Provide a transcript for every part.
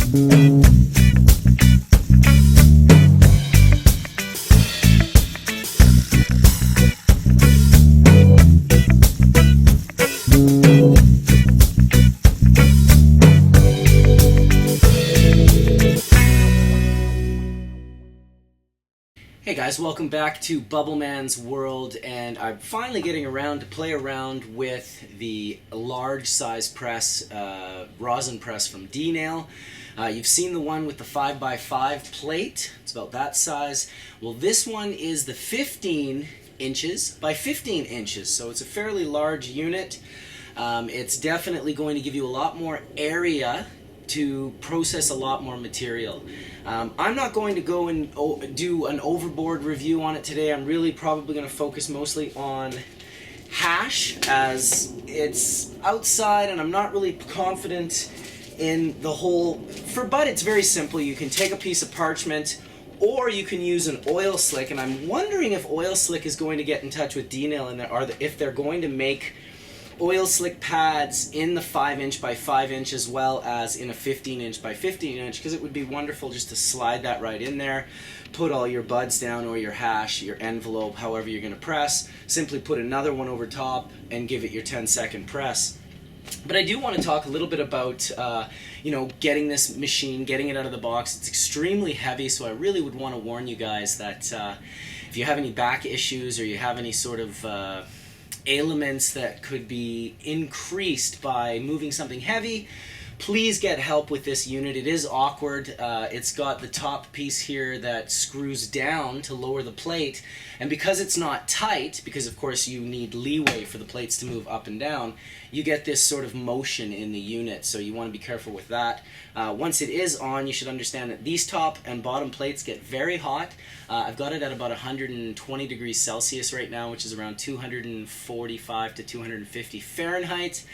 Hey guys, welcome back to Bubbleman's World, and I'm finally getting around to play around with the large size press, rosin press from Dnail. You've seen the one with the 5x5 plate. It's about that size. Well, this one is the 15 inches by 15 inches, so it's a fairly large unit. It's definitely going to give you a lot more area to process a lot more material. I'm not going to go and do an overboard review on it today. I'm really probably going to focus mostly on hash, as it's outside and I'm not really confident in the whole. For bud, it's very simple. You can take a piece of parchment or you can use an oil slick, and I'm wondering if oil slick is going to get in touch with Dnail and if they're going to make oil slick pads in the 5" by 5" as well as in a 15" by 15", because it would be wonderful just to slide that right in there, put all your buds down or your hash, your envelope, however you're going to press, simply put another one over top and give it your 10-second press. But I do want to talk a little bit about getting this machine, getting it out of the box. It's extremely heavy, so I really would want to warn you guys that if you have any back issues or you have any sort of ailments that could be increased by moving something heavy, please get help with this unit. It is awkward. It's got the top piece here that screws down to lower the plate, and because it's not tight, because of course you need leeway for the plates to move up and down, you get this sort of motion in the unit, so you want to be careful with that. Once it is on, you should understand that these top and bottom plates get very hot. I've got it at about 120 degrees Celsius right now, which is around 245 to 250 Fahrenheit.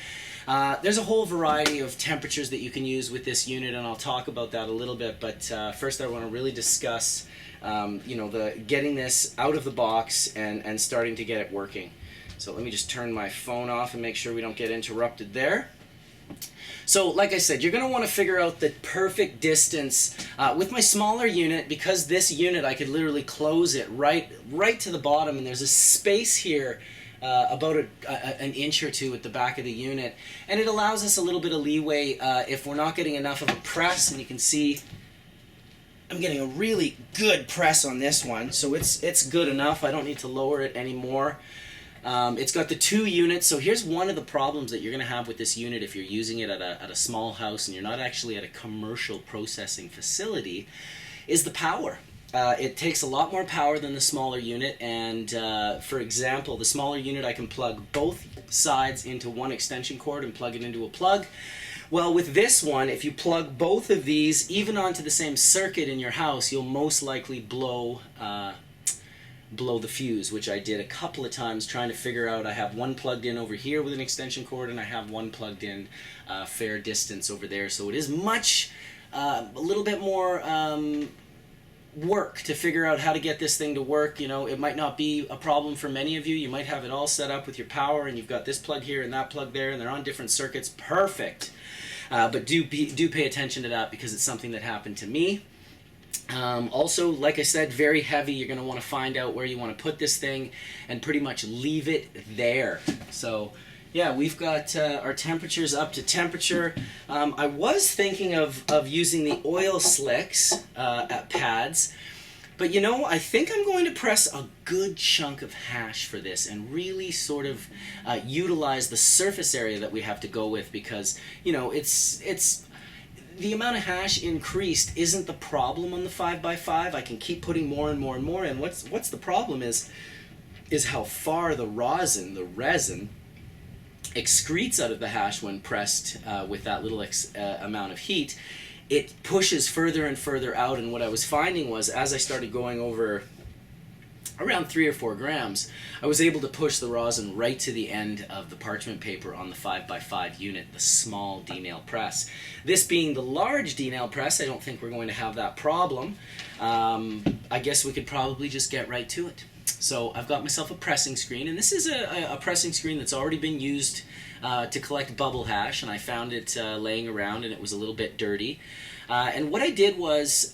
There's a whole variety of temperatures that you can use with this unit, and I'll talk about that a little bit, but first I want to really discuss getting this out of the box and starting to get it working. So let me just turn my phone off and make sure we don't get interrupted there. So like I said, you're going to want to figure out the perfect distance. With my smaller unit, because this unit I could literally close it right to the bottom, and there's a space here about an inch or two at the back of the unit, and it allows us a little bit of leeway if we're not getting enough of a press. And you can see I'm getting a really good press on this one, so it's good enough. I don't need to lower it anymore. It's got the 2 units, so here's one of the problems that you're going to have with this unit if you're using it at a small house and you're not actually at a commercial processing facility, is the power. It takes a lot more power than the smaller unit, and for example, the smaller unit I can plug both sides into one extension cord and plug it into a plug. Well, with this one, if you plug both of these even onto the same circuit in your house, you'll most likely blow the fuse, which I did a couple of times trying to figure out. I have one plugged in over here with an extension cord, and I have one plugged in a fair distance over there, so it is a little bit more work to figure out how to get this thing to work. It might not be a problem for many of you. You might have it all set up with your power, and you've got this plug here and that plug there, and they're on different circuits. Perfect. But do pay attention to that, because it's something that happened to me. Also, like I said, very heavy. You're going to want to find out where you want to put this thing and pretty much leave it there. So yeah, we've got our temperatures up to temperature. I was thinking of using the oil slicks at pads, but I think I'm going to press a good chunk of hash for this and really sort of utilize the surface area that we have to go with, because it's the amount of hash increased isn't the problem on the 5x5. I can keep putting more and more and more in. What's the problem is how far the resin excretes out of the hash when pressed with that little amount of heat. It pushes further and further out, and what I was finding was, as I started going over around 3 or 4 grams, I was able to push the rosin right to the end of the parchment paper on the 5x5 unit, the small Dnail press. This being the large Dnail press, I don't think we're going to have that problem. I guess we could probably just get right to it. So I've got myself a pressing screen, and this is a pressing screen that's already been used to collect bubble hash, and I found it laying around, and it was a little bit dirty. And what I did was,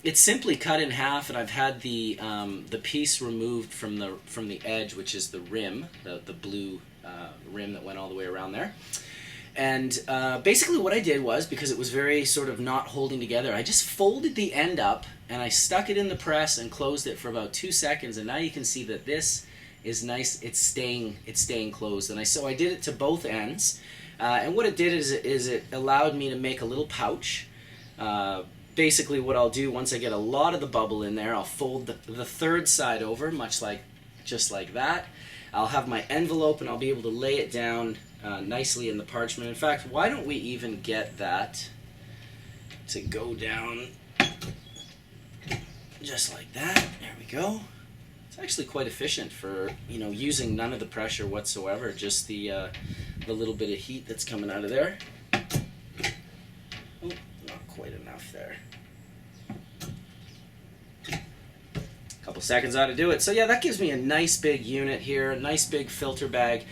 it's simply cut in half, and I've had the piece removed from the edge, which is the rim, the blue rim that went all the way around there. And basically what I did was, because it was very sort of not holding together, I just folded the end up and I stuck it in the press and closed it for about 2 seconds, and now you can see that this is nice. It's staying closed. And so I did it to both ends, and what it did is it allowed me to make a little pouch. Basically what I'll do once I get a lot of the bubble in there, I'll fold the third side over, just like that. I'll have my envelope and I'll be able to lay it down nicely in the parchment. In fact, why don't we even get that to go down just like that. There we go. It's actually quite efficient for, using none of the pressure whatsoever, just the little bit of heat that's coming out of there. Oh, not quite enough there. Couple seconds ought to do it. So yeah, that gives me a nice big unit here, a nice big filter bag.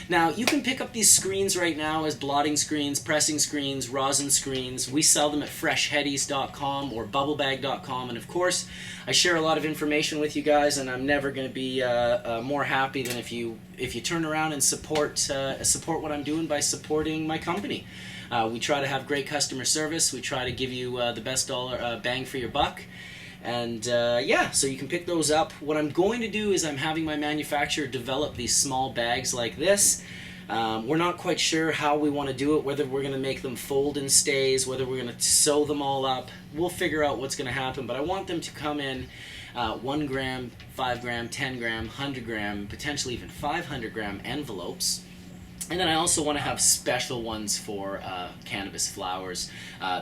Now, you can pick up these screens right now as blotting screens, pressing screens, rosin screens. We sell them at freshheadies.com or bubblebag.com, and of course, I share a lot of information with you guys, and I'm never going to be more happy than if you turn around and support what I'm doing by supporting my company. We try to have great customer service. We try to give you the best dollar bang for your buck. And yeah, so you can pick those up. What I'm going to do is I'm having my manufacturer develop these small bags like this. We're not quite sure how we want to do it, whether we're going to make them fold and stays, whether we're going to sew them all up. We'll figure out what's going to happen, but I want them to come in 1 gram, 5 gram, 10 gram, 100 gram, potentially even 500 gram envelopes. And then I also want to have special ones for cannabis flowers.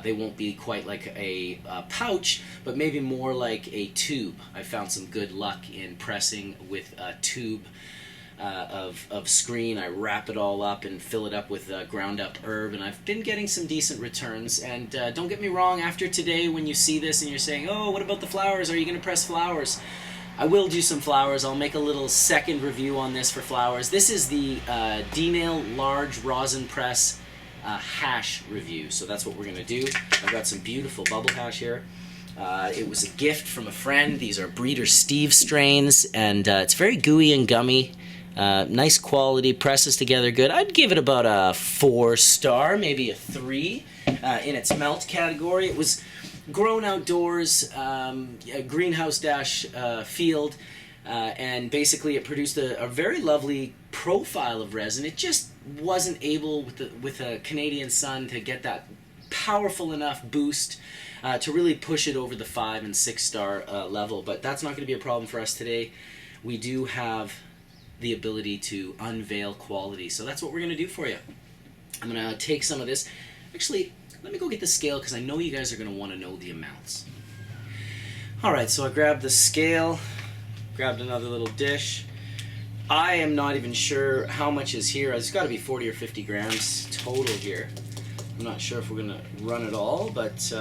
They won't be quite like a pouch, but maybe more like a tube. I found some good luck in pressing with a tube of screen. I wrap it all up and fill it up with ground up herb, and I've been getting some decent returns. And don't get me wrong, after today when you see this and you're saying, oh, what about the flowers? Are you going to press flowers? I will do some flowers. I'll make a little second review on this for flowers. This is the Dnail Large Rosin Press hash review. So that's what we're going to do. I've got some beautiful bubble hash here. It was a gift from a friend. These are Breeder Steve strains, and it's very gooey and gummy. Nice quality, presses together good. I'd give it about a 4-star, maybe a 3 in its melt category. It was grown outdoors, a greenhouse field, and basically it produced a very lovely profile of resin. It just wasn't able with a Canadian sun to get that powerful enough boost to really push it over the 5- and 6-star level, but that's not going to be a problem for us today. We do have the ability to unveil quality, so that's what we're going to do for you. I'm going to take some of this. Actually, let me go get the scale because I know you guys are going to want to know the amounts. Alright, so I grabbed the scale, grabbed another little dish. I am not even sure how much is here. It's got to be 40 or 50 grams total here. I'm not sure if we're going to run it all, but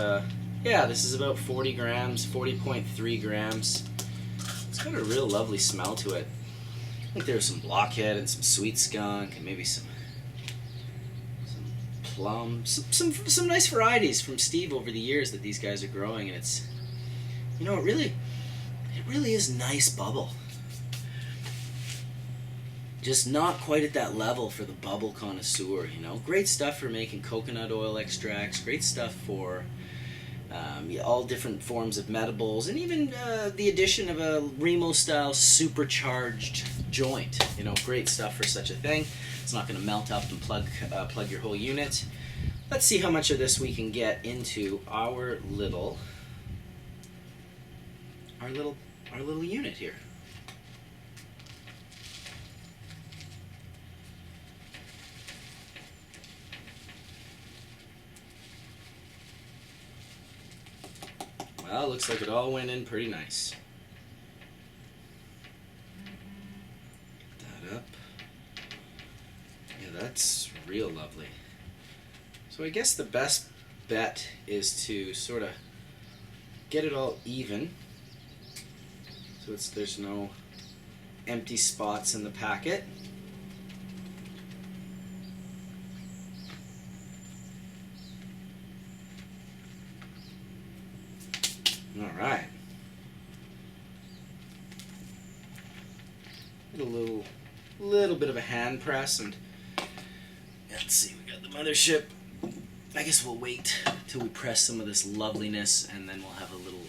yeah, this is about 40 grams, 40.3 grams. It's got a real lovely smell to it. I think there's some blockhead and some sweet skunk and maybe some plum, some nice varieties from Steve over the years that these guys are growing, and it's, it really is nice bubble. Just not quite at that level for the bubble connoisseur, Great stuff for making coconut oil extracts, great stuff for all different forms of medibles, and even the addition of a Remo-style supercharged joint. Great stuff for such a thing. It's not going to melt up and plug your whole unit. Let's see how much of this we can get into our little unit here. Well, looks like it all went in pretty nice. Get that up. Yeah, that's real lovely. So I guess the best bet is to sort of get it all even, so there's no empty spots in the packet. All right. Get a little bit of a hand press, and let's see, we got the mothership. I guess we'll wait till we press some of this loveliness, and then we'll have a little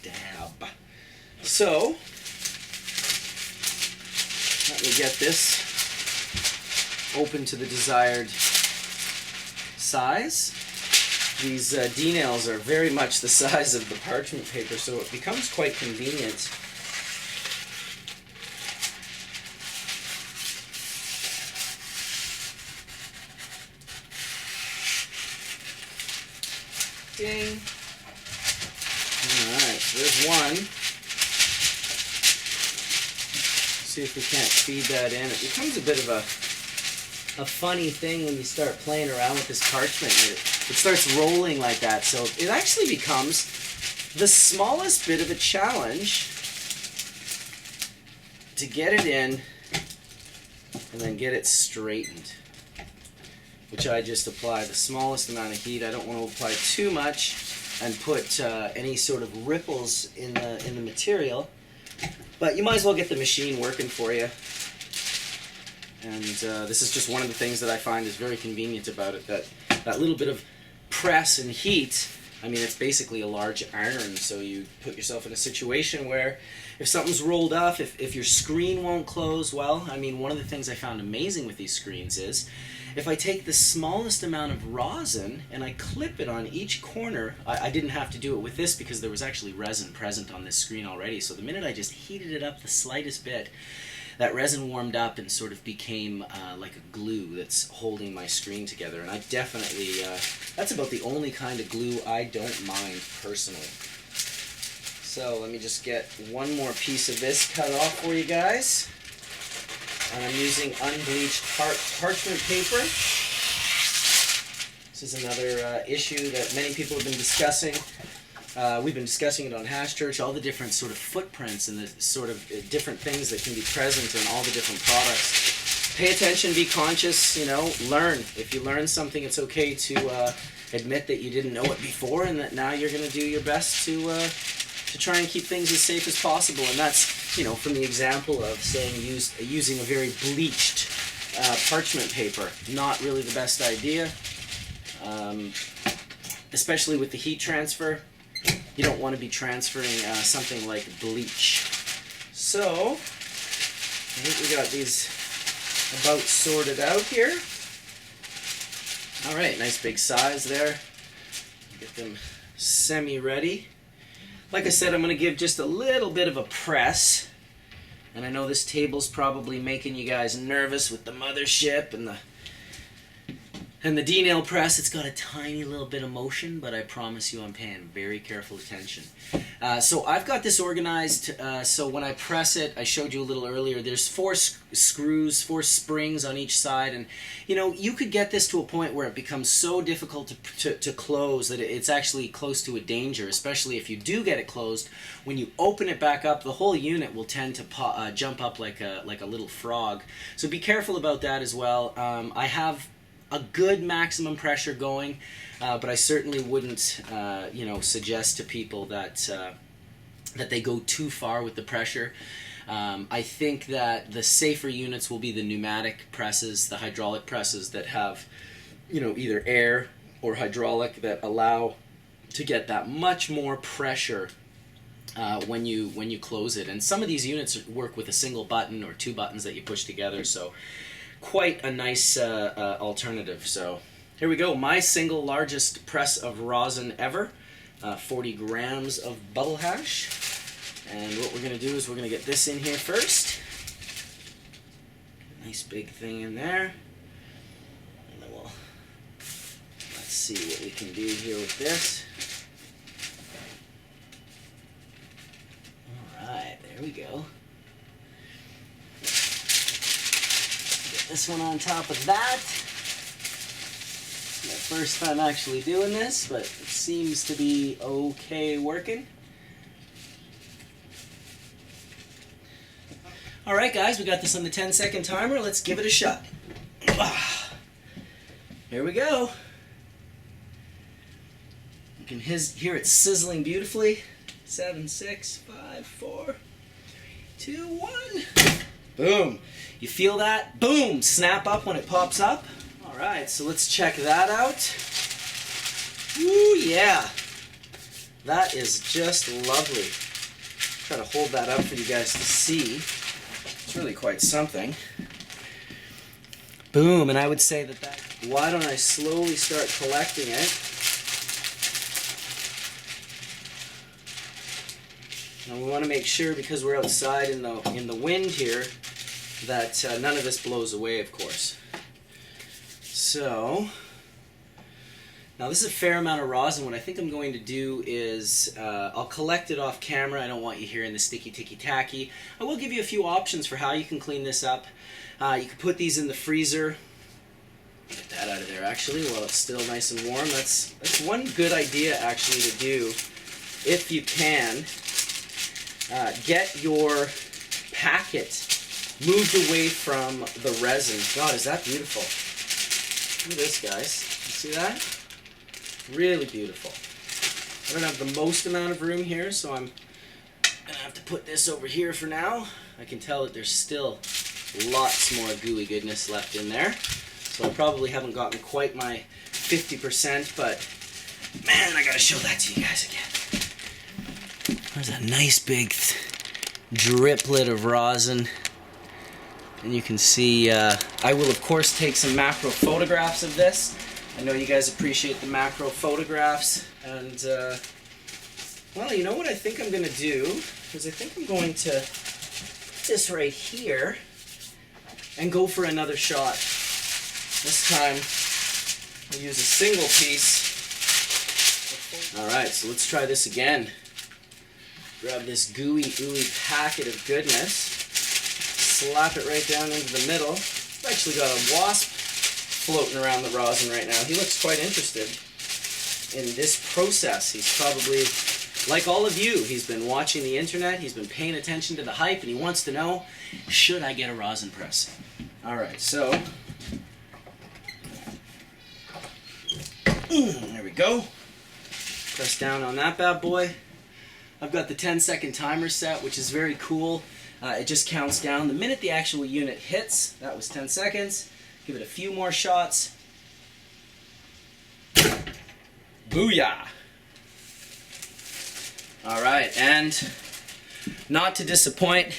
dab. So let me get this open to the desired size. These D-nails are very much the size of the parchment paper, so it becomes quite convenient. Ding. Alright, so there's one. See if we can't feed that in. It becomes a bit of a funny thing when you start playing around with this parchment. It starts rolling like that, so it actually becomes the smallest bit of a challenge to get it in and then get it straightened, which I just apply the smallest amount of heat. I don't want to apply too much and put any sort of ripples in the material, but you might as well get the machine working for you. And this is just one of the things that I find is very convenient about it, that little bit of press and heat. I mean, it's basically a large iron, so you put yourself in a situation where if something's rolled off, if your screen won't close, well, I mean, one of the things I found amazing with these screens is if I take the smallest amount of rosin and I clip it on each corner, I didn't have to do it with this because there was actually resin present on this screen already, so the minute I just heated it up the slightest bit, that resin warmed up and sort of became like a glue that's holding my screen together. And I definitely, that's about the only kind of glue I don't mind personally. So let me just get one more piece of this cut off for you guys. And I'm using unbleached parchment paper. This is another issue that many people have been discussing. We've been discussing it on Hash Church, all the different sort of footprints and the sort of different things that can be present in all the different products. Pay attention, be conscious, you know, learn. If you learn something, it's okay to admit that you didn't know it before and that now you're going to do your best to try and keep things as safe as possible. And that's, you know, from the example of saying using a very bleached parchment paper. Not really the best idea, especially with the heat transfer. You don't want to be transferring something like bleach. So, I think we got these about sorted out here. Alright, nice big size there. Get them semi-ready. Like I said, I'm going to give just a little bit of a press. And I know this table's probably making you guys nervous with the mothership and the D-nail press. It's got a tiny little bit of motion, but I promise you I'm paying very careful attention. So I've got this organized, so when I press it, I showed you a little earlier, there's 4 screws, 4 springs on each side, and you know, you could get this to a point where it becomes so difficult to close that it's actually close to a danger, especially if you do get it closed. When you open it back up, the whole unit will tend to jump up like a little frog. So be careful about that as well. I have a good maximum pressure going, but I certainly wouldn't, you know, suggest to people that that they go too far with the pressure. I think that the safer units will be the pneumatic presses, the hydraulic presses that have, you know, either air or hydraulic that allow to get that much more pressure when you close it. And some of these units work with a single button or 2 buttons that you push together, so quite a nice alternative. So here we go, my single largest press of rosin ever, 40 grams of bubble hash. And what we're going to do is we're going to get this in here first. Nice big thing in there. And then let's see what we can do here with this. Alright, there we go. This one on top of that. It's my first time actually doing this, but it seems to be okay working. Alright guys, we got this on the 10-second timer. Let's give it a shot. Here we go. can hear it sizzling beautifully. 7, 6, 5, 4, 3, 2, 1. Boom. You feel that? Boom! Snap up when it pops up. Alright, so let's check that out. Woo, yeah. That is just lovely. Try to hold that up for you guys to see. It's really quite something. Boom, and I would say that. Why don't I slowly start collecting it? Now we want to make sure, because we're outside in the wind here, that none of this blows away, of course. So, now this is a fair amount of rosin. What I think I'm going to do is, I'll collect it off camera. I don't want you hearing the sticky ticky tacky. I will give you a few options for how you can clean this up. You can put these in the freezer. Get that out of there actually while it's still nice and warm. That's one good idea actually to do if you can. Get your packet moved away from the resin. God, is that beautiful. Look at this, guys. You see that? Really beautiful. I don't have the most amount of room here, so I'm going to have to put this over here for now. I can tell that there's still lots more gooey goodness left in there. So I probably haven't gotten quite my 50%, but man, I got to show that to you guys again. There's a nice big driplet of rosin. And you can see, I will of course take some macro photographs of this. I know you guys appreciate the macro photographs. And, well, you know what I think I'm going to do? Is I think I'm going to put this right here and go for another shot. This time, I'll use a single piece. Alright, so let's try this again. Grab this gooey, ooey packet of goodness. Slap it right down into the middle. I've actually got a wasp floating around the rosin right now. He looks quite interested in this process. He's probably, like all of you, he's been watching the internet, he's been paying attention to the hype, and he wants to know, should I get a rosin press? Alright, so there we go. Press down on that bad boy. I've got the 10-second timer set, which is very cool. It just counts down the minute the actual unit hits. That was 10 seconds. Give it a few more shots. Booyah! Alright, and not to disappoint,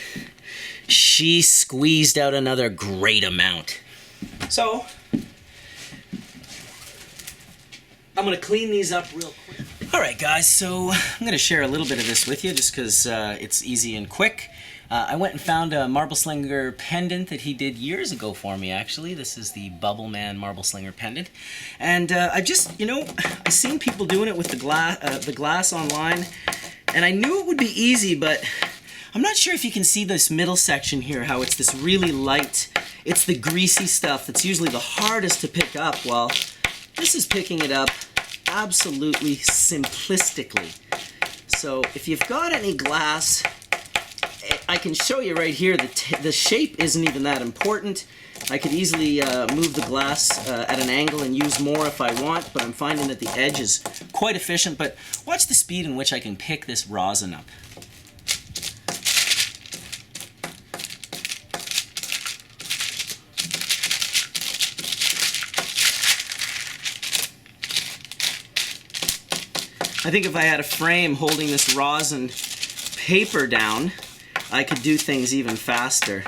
she squeezed out another great amount. So, I'm going to clean these up real quick. Alright guys, so I'm going to share a little bit of this with you just because it's easy and quick. I went and found a marble slinger pendant that he did years ago for me, actually. This is the Bubbleman marble slinger pendant. And I just, you know, I seen people doing it with the glass online, and I knew it would be easy, but I'm not sure if you can see this middle section here, how it's this really light, it's the greasy stuff that's usually the hardest to pick up. Well, this is picking it up absolutely simplistically. So if you've got any glass, I can show you right here, the shape isn't even that important. I could easily move the glass at an angle and use more if I want, but I'm finding that the edge is quite efficient. But watch the speed in which I can pick this rosin up. I think if I had a frame holding this rosin paper down, I could do things even faster.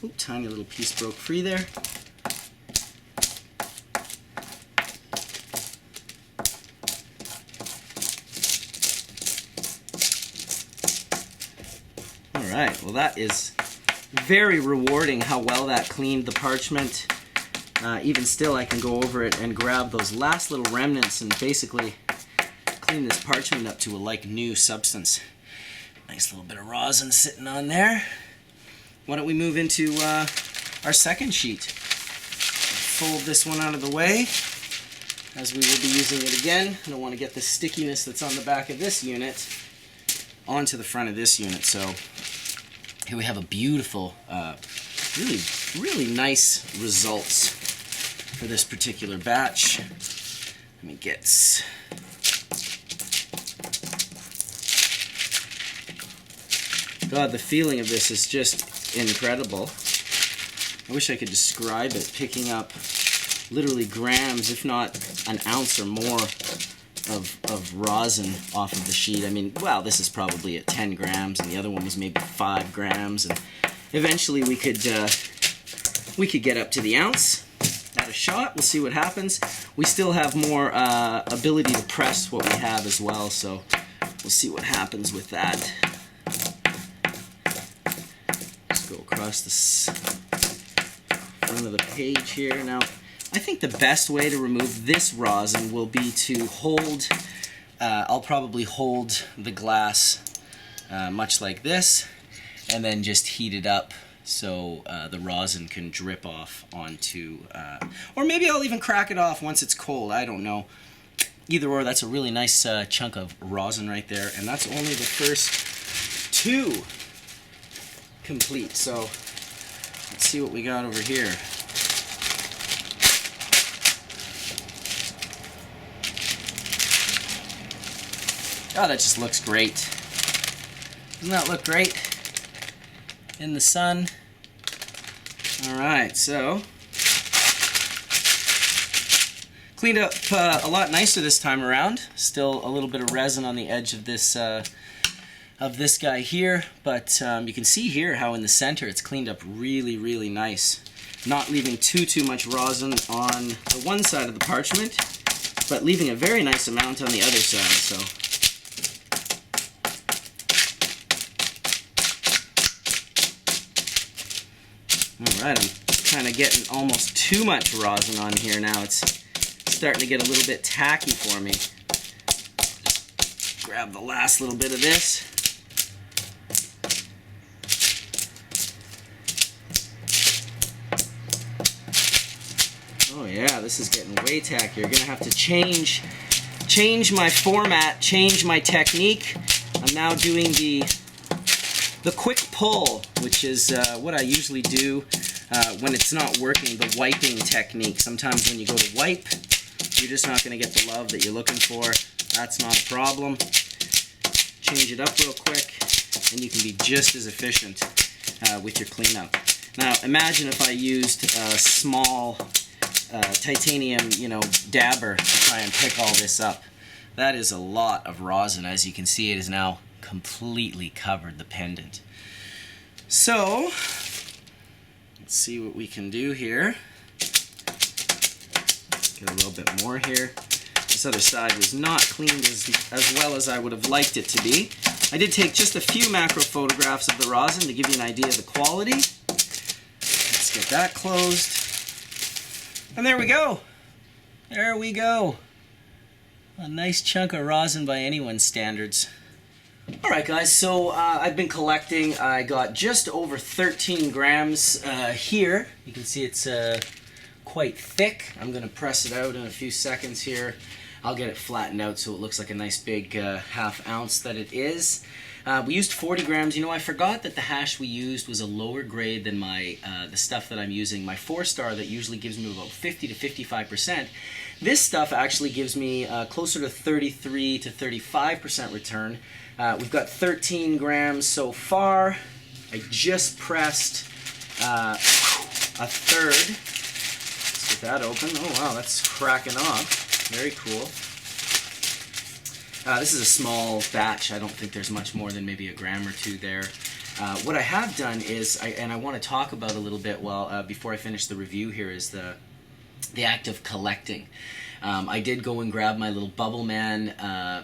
Ooh, tiny little piece broke free there. Alright, well that is very rewarding how well that cleaned the parchment. Even still, I can go over it and grab those last little remnants and basically clean this parchment up to a like new substance. Nice little bit of rosin sitting on there. Why don't we move into our second sheet? Fold this one out of the way, as we will be using it again. I don't want to get the stickiness that's on the back of this unit onto the front of this unit. So here we have a beautiful, really nice results for this particular batch. Let me get... God, the feeling of this is just incredible. I wish I could describe it. Picking up literally grams, if not an ounce or more of rosin off of the sheet. I mean, well, this is probably at 10 grams, and the other one was maybe 5 grams, and eventually we could get up to the ounce at a shot. We'll see what happens. We still have more ability to press what we have as well, so we'll see what happens with that. Just go across the front of the page here. Now, I think the best way to remove this rosin will be to hold, I'll probably hold the glass much like this, and then just heat it up so the rosin can drip off onto, or maybe I'll even crack it off once it's cold, I don't know. Either or, that's a really nice chunk of rosin right there, and that's only the first 2 complete. So let's see what we got over here. Oh, that just looks great. Doesn't that look great in the sun? Alright, so cleaned up a lot nicer this time around. Still a little bit of resin on the edge of this guy here, but you can see here how in the center it's cleaned up really, really nice. Not leaving too much rosin on the one side of the parchment, but leaving a very nice amount on the other side. So alright, I'm kind of getting almost too much rosin on here now. It's starting to get a little bit tacky for me. Just grab the last little bit of this. Oh yeah, this is getting way tackier. You're gonna have to change my format, change my technique. I'm now doing the quick pull, which is what I usually do when it's not working, the wiping technique. Sometimes when you go to wipe, you're just not going to get the love that you're looking for. That's not a problem. Change it up real quick, and you can be just as efficient with your cleanup. Now, imagine if I used a small titanium, dabber to try and pick all this up. That is a lot of rosin. As you can see, it is now completely covered the pendant. So let's see what we can do here. Get a little bit more here. This other side was not cleaned as well as I would have liked it to be. I did take just a few macro photographs of the rosin to give you an idea of the quality. Let's get that closed. And there we go. There we go. A nice chunk of rosin by anyone's standards. Alright guys, so I've been collecting. I got just over 13 grams here. You can see it's quite thick. I'm going to press it out in a few seconds here. I'll get it flattened out so it looks like a nice big half ounce that it is. We used 40 grams. I forgot that the hash we used was a lower grade than my the stuff that I'm using. My 4-star that usually gives me about 50 to 55%. This stuff actually gives me closer to 33 to 35% return. We've got 13 grams so far. I just pressed a third. Let's get that open. Oh wow, that's cracking off. Very cool. This is a small batch. I don't think there's much more than maybe a gram or 2 there. What I have done is, and I want to talk about a little bit before I finish the review here, is the act of collecting. I did go and grab my little Bubbleman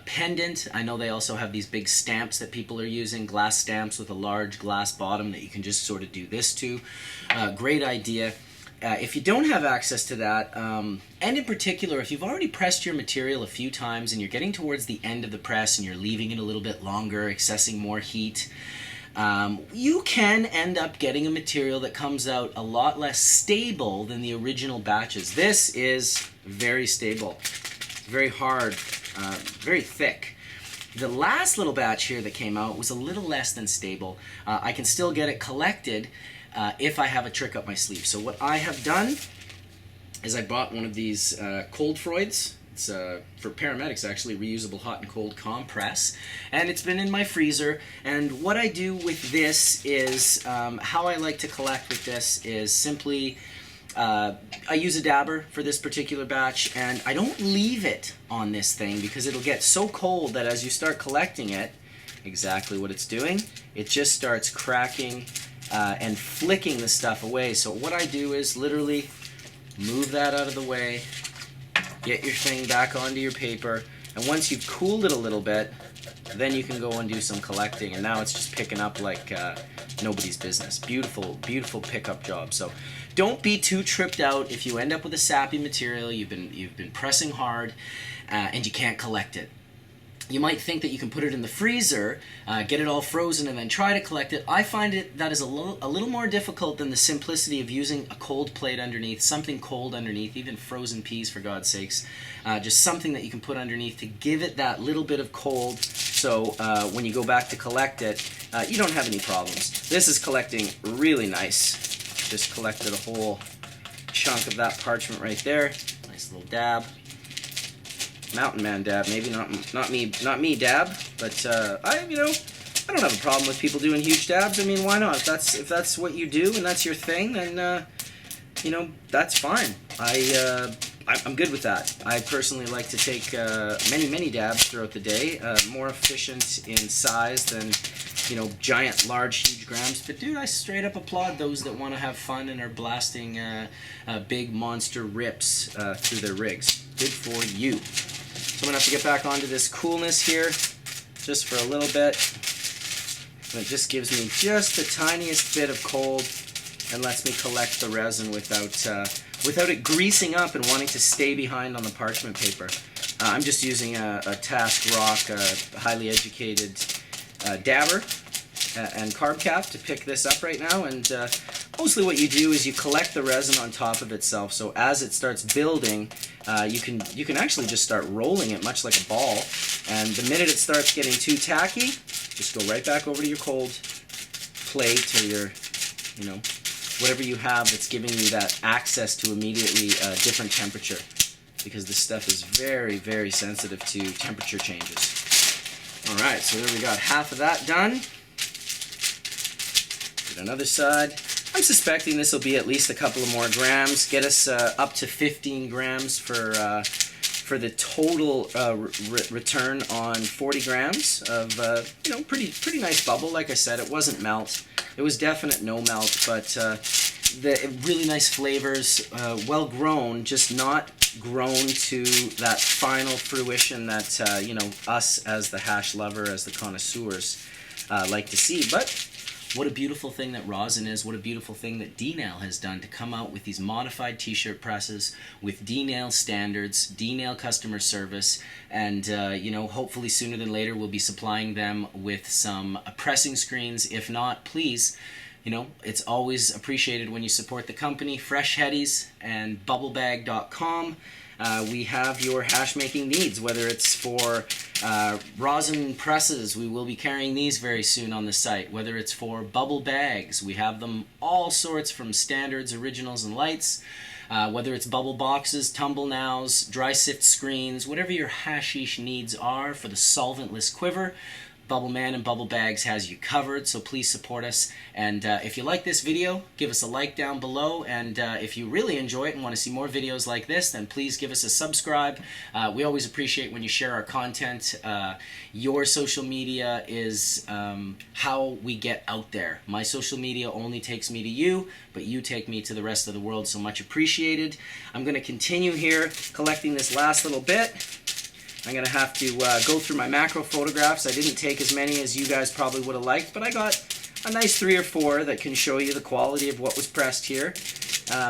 pendant. I know they also have these big stamps that people are using, glass stamps with a large glass bottom that you can just sort of do this to. Great idea. If you don't have access to that, and in particular, if you've already pressed your material a few times and you're getting towards the end of the press and you're leaving it a little bit longer, accessing more heat, you can end up getting a material that comes out a lot less stable than the original batches. This is very stable, very hard, very thick. The last little batch here that came out was a little less than stable. I can still get it collected if I have a trick up my sleeve. So what I have done is I bought one of these cold Freuds. It's for paramedics, actually, reusable hot and cold compress. And it's been in my freezer. And what I do with this is, how I like to collect with this is simply, I use a dabber for this particular batch, and I don't leave it on this thing because it'll get so cold that as you start collecting it, exactly what it's doing, it just starts cracking and flicking the stuff away. So what I do is literally move that out of the way, get your thing back onto your paper, and once you've cooled it a little bit, then you can go and do some collecting, and now it's just picking up like nobody's business. Beautiful, beautiful pickup job. So don't be too tripped out if you end up with a sappy material, you've been pressing hard, and you can't collect it. You might think that you can put it in the freezer, get it all frozen, and then try to collect it. I find that is a little more difficult than the simplicity of using a cold plate underneath, something cold underneath, even frozen peas, for God's sakes. Just something that you can put underneath to give it that little bit of cold, so when you go back to collect it, you don't have any problems. This is collecting really nice. Just collected a whole chunk of that parchment right there. Nice little dab. Mountain man dab, maybe not me dab, but I don't have a problem with people doing huge dabs. I mean, why not? If that's what you do and that's your thing, then that's fine. I'm good with that. I personally like to take many dabs throughout the day, more efficient in size than giant, large, huge grams. But dude, I straight up applaud those that want to have fun and are blasting big monster rips through their rigs. Good for you. So I'm going to have to get back onto this coolness here just for a little bit. And it just gives me just the tiniest bit of cold and lets me collect the resin without it greasing up and wanting to stay behind on the parchment paper. I'm just using a Task Rock, highly educated dabber and carb cap to pick this up right now, and mostly what you do is you collect the resin on top of itself, so as it starts building, you can actually just start rolling it much like a ball, and the minute it starts getting too tacky, just go right back over to your cold plate or your whatever you have that's giving you that access to immediately different temperature, because this stuff is very, very sensitive to temperature changes. Alright, so there we got half of that done. Get another side. I'm suspecting this will be at least a couple of more grams. Get us up to 15 grams for the total return on 40 grams of pretty nice bubble. Like I said, it wasn't melt. It was definite no melt, but the really nice flavors, well grown, just not grown to that final fruition that us as the hash lover, as the connoisseurs, like to see. But what a beautiful thing that rosin is. What a beautiful thing that Dnail has done to come out with these modified t-shirt presses with Dnail standards, Dnail customer service, and hopefully sooner than later we'll be supplying them with some pressing screens. If not, please, it's always appreciated when you support the company. Fresh Headies and Bubblebag.com. We have your hash making needs, whether it's for rosin presses, we will be carrying these very soon on the site. Whether it's for bubble bags, we have them all sorts, from standards, originals, and lights. Whether it's bubble boxes, tumble nows, dry sift screens, whatever your hashish needs are for the solventless quiver, Bubbleman and Bubble Bags has you covered, so please support us. And if you like this video, give us a like down below, and if you really enjoy it and want to see more videos like this, then please give us a subscribe. We always appreciate when you share our content. Your social media is how we get out there. My social media only takes me to you, but you take me to the rest of the world, so much appreciated. I'm going to continue here collecting this last little bit. I'm going to have to go through my macro photographs. I didn't take as many as you guys probably would have liked, but I got a nice 3 or 4 that can show you the quality of what was pressed here.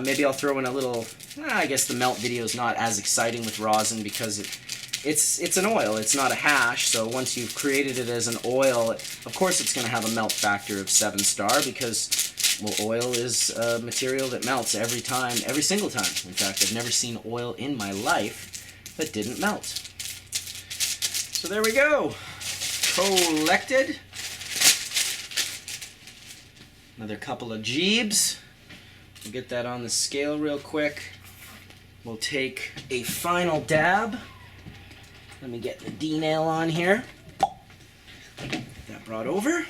Maybe I'll throw in a little, I guess the melt video is not as exciting with rosin because it's an oil, it's not a hash, so once you've created it as an oil, of course it's going to have a melt factor of 7-star because, well, oil is a material that melts every time, every single time. In fact, I've never seen oil in my life that didn't melt. So there we go, collected. Another couple of jeebs. We'll get that on the scale real quick. We'll take a final dab Let me get the Dnail on here. Get that brought over.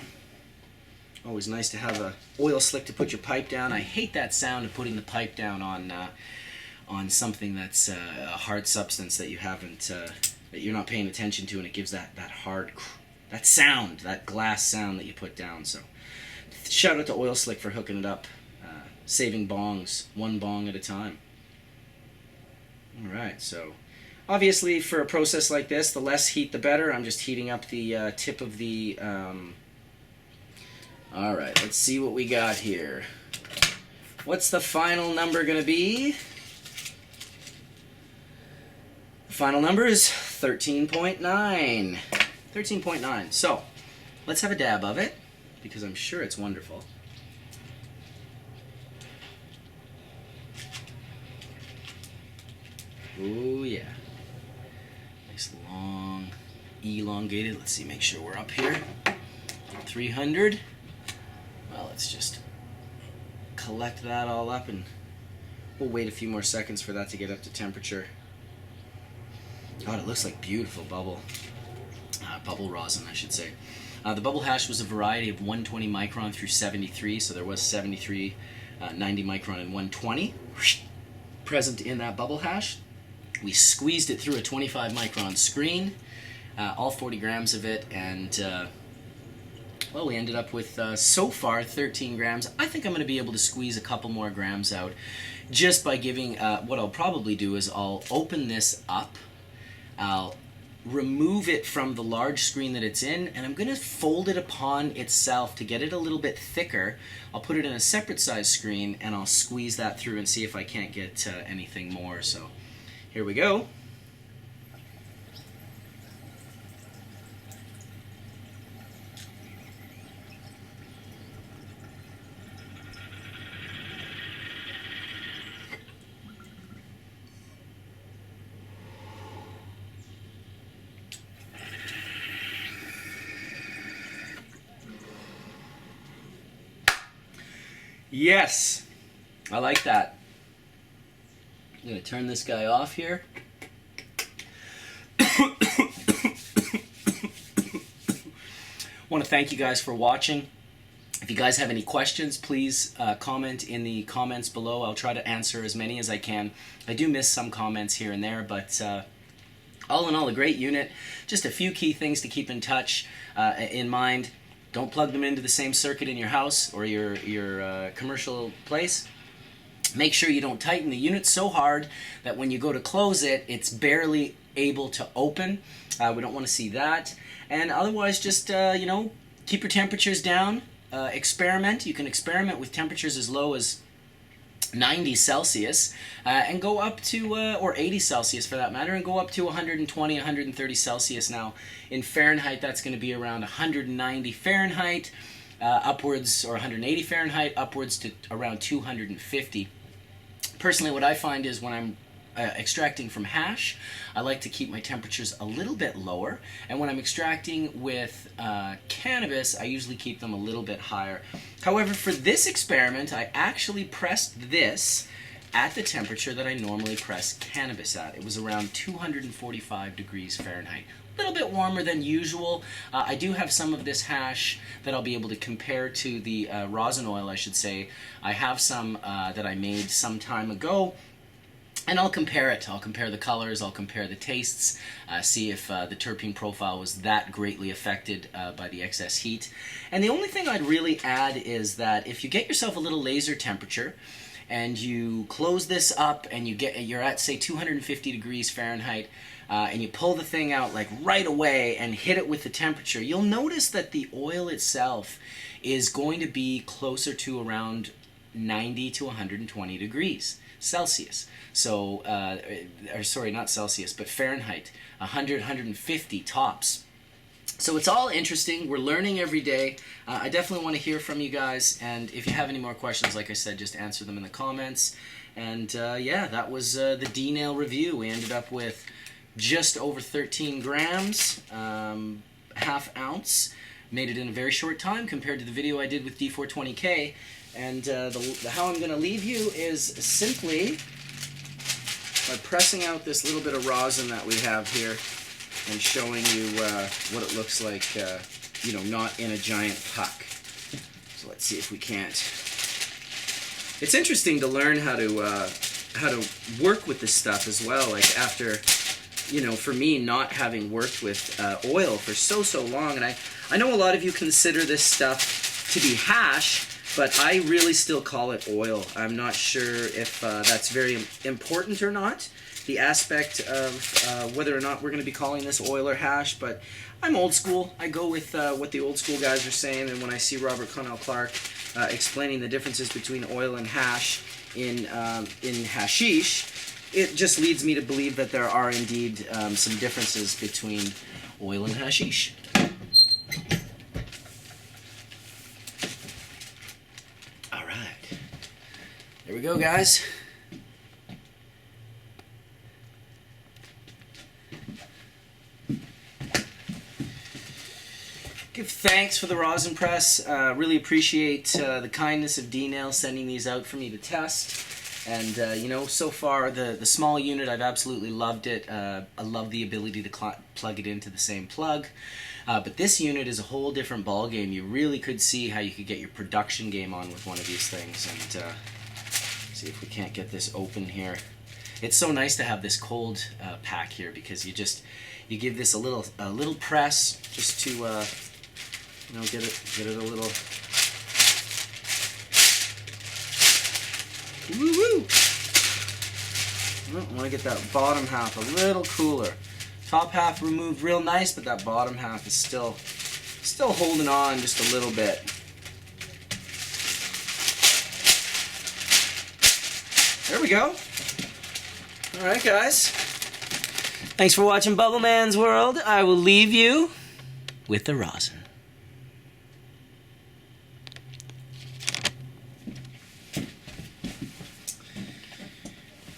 Always nice to have a oil slick to put your pipe down. I hate that sound of putting the pipe down on something that's a hard substance that you haven't that you're not paying attention to, and it gives that hard that sound, that glass sound that you put down. So shout out to Oil Slick for hooking it up, saving bongs, one bong at a time. All right, so obviously for a process like this, the less heat the better. I'm just heating up the tip of the... All right, let's see what we got here. What's the final number going to be? The final number is 13.9. 13.9. So, let's have a dab of it, because I'm sure it's wonderful. Oh yeah. Nice long, elongated. Let's see, make sure we're up here. 300. Well, let's just collect that all up, and we'll wait a few more seconds for that to get up to temperature. God, it looks like beautiful bubble rosin, I should say. The bubble hash was a variety of 120 micron through 73, so there was 73, 90 micron, and 120 present in that bubble hash. We squeezed it through a 25 micron screen, all 40 grams of it, and well, we ended up with so far 13 grams. I think I'm going to be able to squeeze a couple more grams out just by giving, what I'll probably do is I'll open this up, I'll remove it from the large screen that it's in, and I'm going to fold it upon itself to get it a little bit thicker. I'll put it in a separate size screen, and I'll squeeze that through and see if I can't get anything more. So here we go. Yes, I like that. I'm going to turn this guy off here. Want to thank you guys for watching. If you guys have any questions, please comment in the comments below. I'll try to answer as many as I can. I do miss some comments here and there, but all in all, a great unit. Just a few key things to keep in mind. Don't plug them into the same circuit in your house or your commercial place. Make sure you don't tighten the unit so hard that when you go to close it, it's barely able to open. We don't want to see that. And otherwise, just you know, keep your temperatures down. Experiment. You can experiment with temperatures as low as 90 Celsius and go up to, or 80 Celsius for that matter, and go up to 120, 130 Celsius. Now, in Fahrenheit, that's going to be around 190 Fahrenheit, upwards, or 180 Fahrenheit, upwards to around 250. Personally, what I find is when I'm extracting from hash, I like to keep my temperatures a little bit lower, and when I'm extracting with cannabis, I usually keep them a little bit higher. However, for this experiment, I actually pressed this at the temperature that I normally press cannabis at. It was around 245 degrees Fahrenheit. A little bit warmer than usual. I do have some of this hash that I'll be able to compare to the rosin oil, I should say. I have some that I made some time ago, and I'll compare it. I'll compare the colors, I'll compare the tastes, see if the terpene profile was that greatly affected by the excess heat. And the only thing I'd really add is that if you get yourself a little laser temperature and you close this up and you're at, say, 250 degrees Fahrenheit, and you pull the thing out like right away and hit it with the temperature, you'll notice that the oil itself is going to be closer to around 90 to 120 degrees Celsius. So, or sorry, not Celsius, but Fahrenheit, 100, 150 tops. So it's all interesting. We're learning every day. I definitely want to hear from you guys, and if you have any more questions, like I said, just answer them in the comments. And yeah, that was the Dnail review. We ended up with just over 13 grams, half ounce. Made it in a very short time compared to the video I did with D420K. And how I'm going to leave you is simply by pressing out this little bit of rosin that we have here. and showing you what it looks like, you know, not in a giant puck. So let's see if we can't. It's interesting to learn how to work with this stuff as well. Like after, you know, for me not having worked with oil for so long, and I know a lot of you consider this stuff to be hash, but I really still call it oil. I'm not sure if that's very important or not, the aspect of whether or not we're going to be calling this oil or hash, but I'm old school. I go with what the old school guys are saying, and when I see Robert Connell Clark explaining the differences between oil and hash in hashish, it just leads me to believe that there are indeed some differences between oil and hashish. All right. There we go, guys. Give thanks for the rosin press. Really appreciate the kindness of Dnail sending these out for me to test. And, you know, so far, the small unit, I've absolutely loved it. I love the ability to plug it into the same plug. But this unit is a whole different ball game. You really could see how you could get your production game on with one of these things. And see if we can't get this open here. It's so nice to have this cold pack here, because you give this a little press just to you know, get it a little. Woo-woo! I want to get that bottom half a little cooler. Top half removed real nice, but that bottom half is still holding on just a little bit. There we go. All right, guys. Thanks for watching Bubbleman's World. I will leave you with the rosin.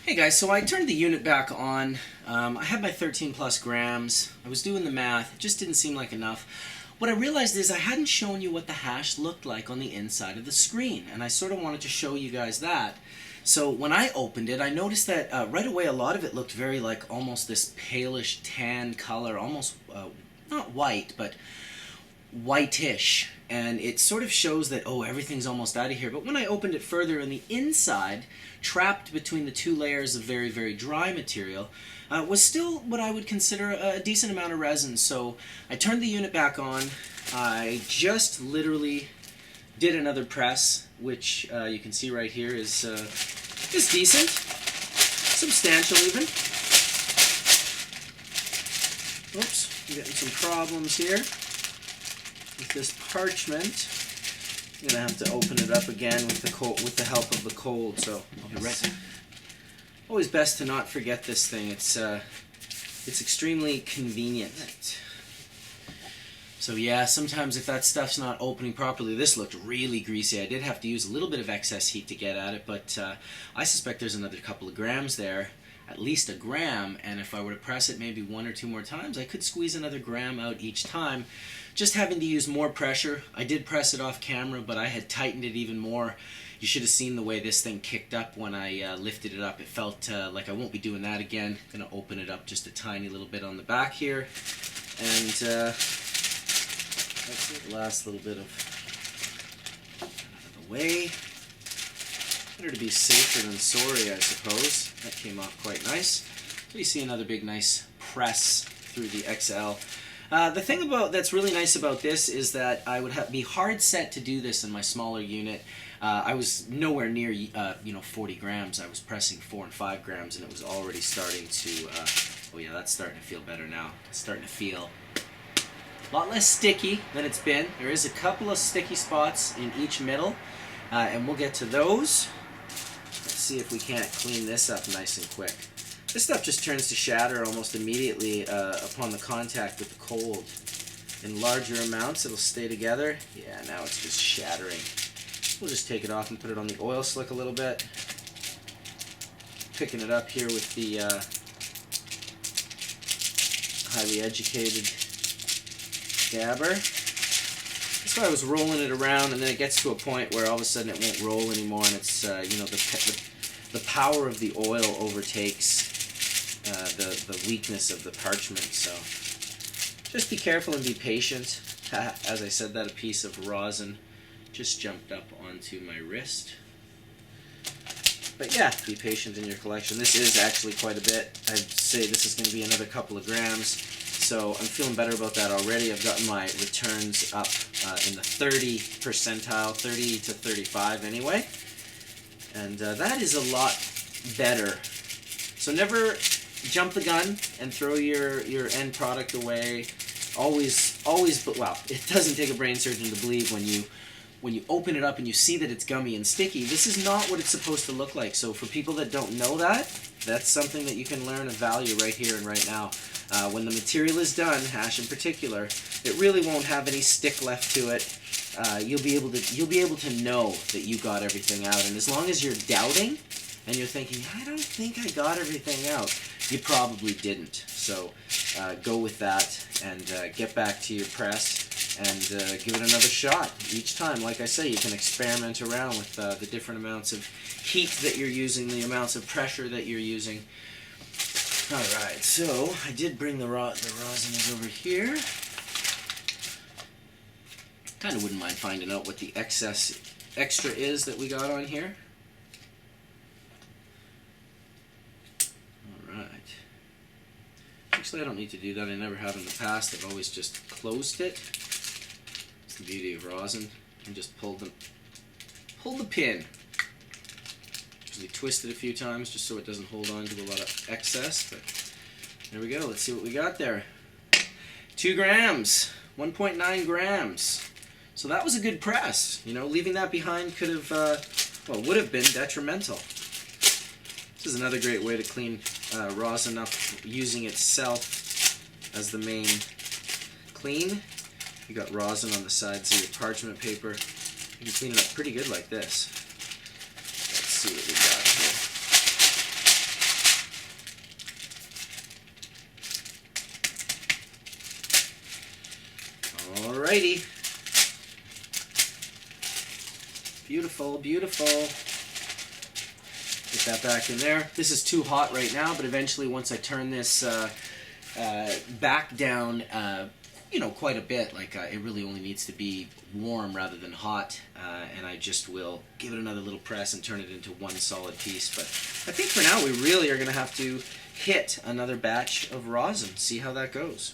Hey guys, so I turned the unit back on. I had my 13 plus grams. I was doing the math. It just didn't seem like enough. What I realized is I hadn't shown you what the hash looked like on the inside of the screen, and I sort of wanted to show you guys that. So when I opened it, I noticed that right away a lot of it looked very like almost this palish tan color, almost not white, but whitish. And it sort of shows that, oh, everything's almost out of here. But when I opened it further, on the inside, trapped between the two layers of very, very dry material, was still what I would consider a decent amount of resin. So I turned the unit back on. I just literally did another press, which you can see right here is decent, substantial even. Oops, I'm getting some problems here with this parchment. I'm gonna have to open it up again with the help of the cold. So always best to not forget this thing. It's extremely convenient. So yeah, sometimes if that stuff's not opening properly, this looked really greasy. I did have to use a little bit of excess heat to get at it, but I suspect there's another couple of grams there, at least a gram, and if I were to press it maybe 1 or 2 more times, I could squeeze another gram out each time, just having to use more pressure. I did press it off camera, but I had tightened it even more. You should have seen the way this thing kicked up when I lifted it up. It felt like I won't be doing that again. I'm going to open it up just a tiny little bit on the back here, and that's the last little bit out of the way. Better to be safer than sorry, I suppose. That came off quite nice. So you see another big nice press through the XL. The thing that's really nice about this is that I would be hard set to do this in my smaller unit. I was nowhere near 40 grams. I was pressing 4 and 5 grams, and it was already starting to. Oh yeah, that's starting to feel better now. It's starting to feel a lot less sticky than it's been. There is a couple of sticky spots in each middle, and we'll get to those. Let's see if we can't clean this up nice and quick. This stuff just turns to shatter almost immediately upon the contact with the cold. In larger amounts, it'll stay together. Yeah, now it's just shattering. We'll just take it off and put it on the oil slick a little bit. Picking it up here with the highly educated dabber. That's why I was rolling it around, and then it gets to a point where all of a sudden it won't roll anymore, and it's the power of the oil overtakes the weakness of the parchment. So Just be careful and be patient. As I said that, a piece of rosin just jumped up onto my wrist. But yeah, be patient in your collection. This is actually quite a bit. I'd say this is going to be another couple of grams. So I'm feeling better about that already. I've gotten my returns up in the 30 percentile, 30 to 35 anyway. And that is a lot better. So never jump the gun and throw your end product away. Always, but well, it doesn't take a brain surgeon to believe when you open it up and you see that it's gummy and sticky. This is not what it's supposed to look like. So for people that don't know that, that's something that you can learn of value right here and right now. When the material is done, hash in particular, it really won't have any stick left to it. You'll be able to know that you got everything out. And as long as you're doubting and you're thinking, I don't think I got everything out, you probably didn't. So go with that and get back to your press and give it another shot each time. Like I say, you can experiment around with the different amounts of heat that you're using, the amounts of pressure that you're using. Alright, so I did bring the rosin is over here. Kind of wouldn't mind finding out what the extra is that we got on here. Alright. Actually, I don't need to do that. I never have in the past. I've always just closed it. It's the beauty of rosin. And just pull the pin. Usually twist it a few times just so it doesn't hold on to a lot of excess. But there we go. Let's see what we got there. 2 grams. 1.9 grams. So that was a good press. You know, leaving that behind could have, well, would have been detrimental. This is another great way to clean rosin up using itself as the main clean. You got rosin on the sides of your parchment paper. You can clean it up pretty good like this. Let's see what we got here. Alrighty. Beautiful, beautiful. Get that back in there. This is too hot right now, but eventually once I turn this back down, you know, quite a bit, like it really only needs to be warm rather than hot, and I just will give it another little press and turn it into one solid piece. But I think for now we really are going to have to hit another batch of rosin, see how that goes.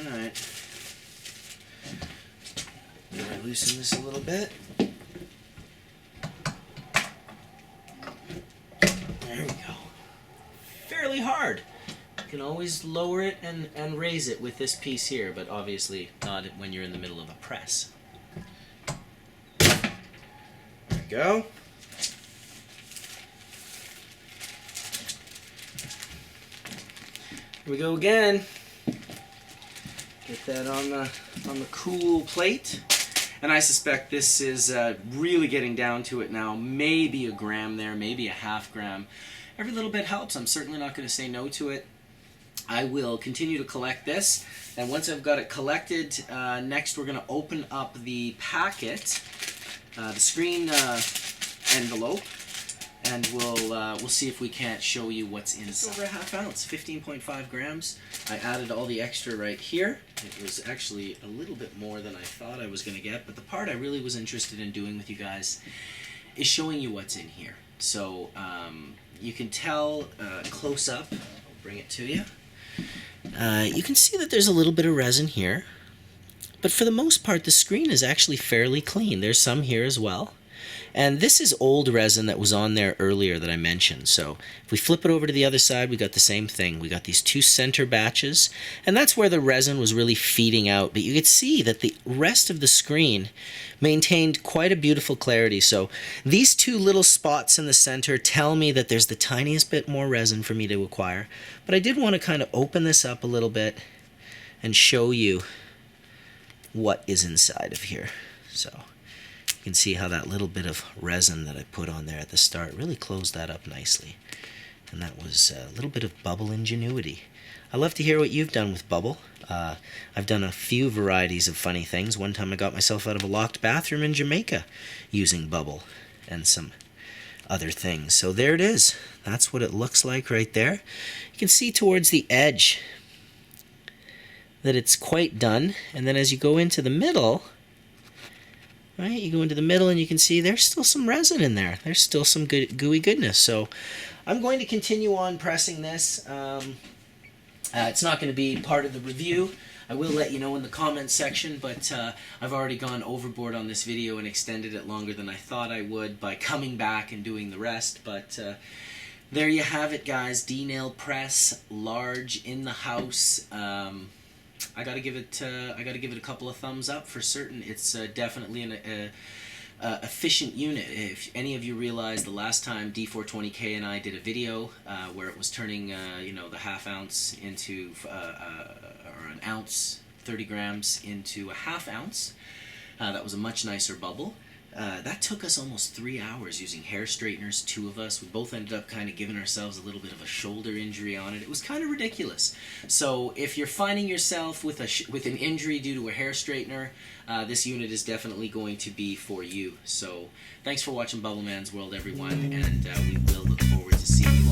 Alright. Loosen this a little bit. There we go. Fairly hard. You can always lower it and raise it with this piece here, but obviously not when you're in the middle of a press. There we go. Here we go again. Get that on the cool plate. And I suspect this is really getting down to it now. Maybe a gram there, maybe a half gram. Every little bit helps. I'm certainly not going to say no to it. I will continue to collect this. And once I've got it collected, next we're going to open up the packet, the screen envelope, and we'll see if we can't show you what's inside. It's over a half ounce, 15.5 grams. I added all the extra right here. It was actually a little bit more than I thought I was going to get, but the part I really was interested in doing with you guys is showing you what's in here. So you can tell close up. I'll bring it to you. You can see that there's a little bit of resin here, but for the most part the screen is actually fairly clean. There's some here as well. And this is old resin that was on there earlier that I mentioned. So if we flip it over to the other side, we got the same thing. We got these 2 center batches, and that's where the resin was really feeding out. But you could see that the rest of the screen maintained quite a beautiful clarity. So these 2 little spots in the center tell me that there's the tiniest bit more resin for me to acquire. But I did want to kind of open this up a little bit and show you what is inside of here. So you can see how that little bit of resin that I put on there at the start really closed that up nicely. And that was a little bit of bubble ingenuity. I'd love to hear what you've done with bubble. I've done a few varieties of funny things. One time I got myself out of a locked bathroom in Jamaica using bubble and some other things. So there it is. That's what it looks like right there. You can see towards the edge that it's quite done. And then as you go into the middle, right, you go into the middle and you can see there's still some resin in there. There's still some good gooey goodness. So I'm going to continue on pressing this. It's not going to be part of the review. I will let you know in the comments section, but I've already gone overboard on this video and extended it longer than I thought I would by coming back and doing the rest. But there you have it, guys. Dnail press, large, in the house. I gotta give it a couple of thumbs up for certain. It's definitely an efficient unit. If any of you realize, the last time D420K and I did a video where it was turning the half ounce into or an ounce, 30 grams into a half ounce, that was a much nicer bubble. That took us almost 3 hours using hair straighteners, 2 of us. We both ended up kind of giving ourselves a little bit of a shoulder injury on it. It was kind of ridiculous. So if you're finding yourself with an injury due to a hair straightener, this unit is definitely going to be for you. So thanks for watching Bubbleman's World, everyone, and we will look forward to seeing you